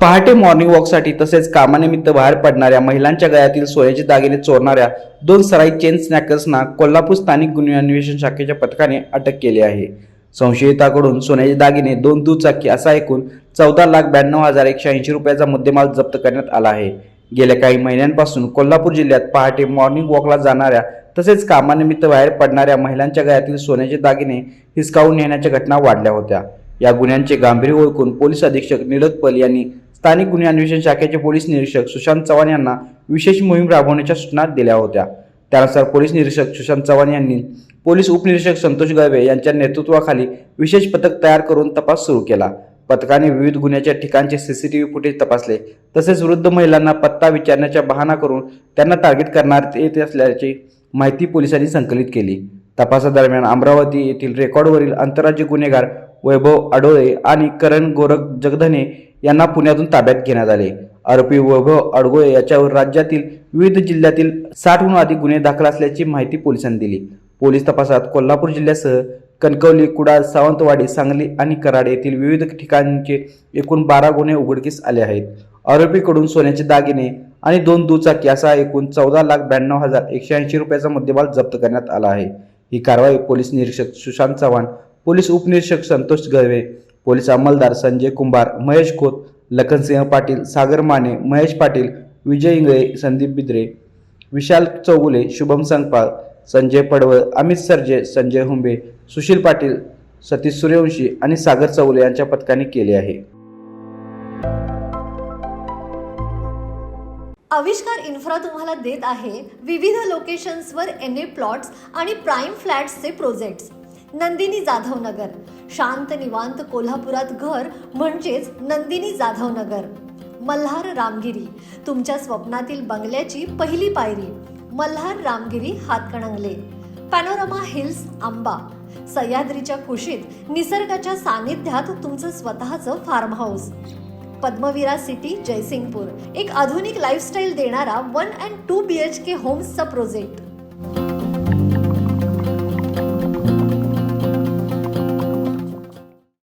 पहाटे मॉर्निंग वॉकसाठी तसेच कामानिमित्त बाहेर पडणाऱ्या महिलांच्या गळ्यातील सोन्याचे दागिने चोरणाऱ्या दोन सराईत चेन स्नॅकर्सना कोल्हापूर स्थानिक गुन्हे अन्वेषण शाखेच्या पथकाने अटक केली आहे। संशयिताकडून सोन्याचे दागिने, 2 दुचाकी असा एकूण 14,92,180 रुपयाचा मुद्देमाल जप्त करण्यात आला आहे। गेल्या काही महिन्यांपासून कोल्हापूर जिल्ह्यात पहाटे मॉर्निंग वॉकला जाणाऱ्या तसेच कामानिमित्त बाहेर पडणाऱ्या महिलांच्या गळ्यातील सोन्याचे दागिने हिसकावून नेण्याच्या घटना वाढल्या होत्या। या गुन्ह्यांचे गांभीर्य ओळखून पोलीस अधीक्षक निलोद पल यांनी स्थानिक गुन्हे अन्वेषण शाखेचे पोलीस निरीक्षक सुशांत चव्हाण यांना विशेष मोहीम राबवण्याच्या सूचना दिल्या होत्या। त्यानुसार पोलीस निरीक्षक सुशांत चव्हाण यांनी पोलीस उपनिरीक्षक संतोष गळवे यांच्या नेतृत्वाखाली विशेष पथक तयार करून तपास सुरू केला। पथकाने विविध गुन्ह्याच्या ठिकाणचे सीसीटीव्ही फुटेज तपासले तसेच वृद्ध महिलांना पत्ता विचारण्याचा बहाणा करून त्यांना टार्गेट करण्यात येत असल्याची माहिती पोलिसांनी संकलित केली। तपासादरम्यान अमरावती येथील रेकॉर्डवरील आंतरराज्य गुन्हेगार वैभव अडोळे आणि करण गोरख जगधने यांना पुण्यातून ताब्यात घेण्यात आले। आरोपी वैभव अडगोळे याच्यावर राज्यातील विविध जिल्ह्यातील 60हून अधिक गुन्हे दाखल असल्याची माहिती पोलिसांनी दिली। पोलीस तपासात कोल्हापूर जिल्ह्यासह कणकवली, कुडाळ, सावंतवाडी, सांगली आणि कराड येथील विविध ठिकाणचे एकूण 12 गुन्हे उघडकीस आले आहेत। आरोपीकडून सोन्याचे दागिने आणि 2 दुचाकी असा एकूण 14,92,180 रुपयाचा मुद्देमाल जप्त करण्यात आला आहे। ही कारवाई पोलीस निरीक्षक सुशांत चव्हाण, पोलीस उपनिरीक्षक संतोष गळवे, पोलीस अंमलदार संजय कुंभार, महेश खोत, लखनसिंह पाटील, सागर माने, महेश पाटील, विजय इंगळे, संदीप बिद्रे, विशाल चौगुले, शुभम संगपाळ, संजय पडवळ, अमित सरजे, संजय हुंबे, सुशील पाटील, सतीश सूर्यवंशी आणि सागर चौगुले यांच्या पथकाने केले आहे। आविष्कार इन्फ्रा तुम्हाला देत आहे विविध लोकेशन्सवर NA प्लॉट्स आणि प्राइम फ्लॅट्सचे प्रोजेक्ट्स। नंदिनी जाधव नगर, शांत निवांत कोल्हापुरात घर म्हणजेच नंदिनी जाधव नगर। मल्हार रामगिरी, तुमच्या स्वप्नातील बंगल्याची पहिली पायरी। मल्हार रामगिरी हातकणंगले। पॅनोरामा हिल्स आंबा, सह्याद्रीच्या कुशीत निसर्गाच्या सानिध्यात तुमचं स्वतःचं farm house. Padmavira city Jaysingpur, एक आधुनिक लाईफस्टाईल देणारा 1 and 2 BHK होम्सचा प्रोजेक्ट।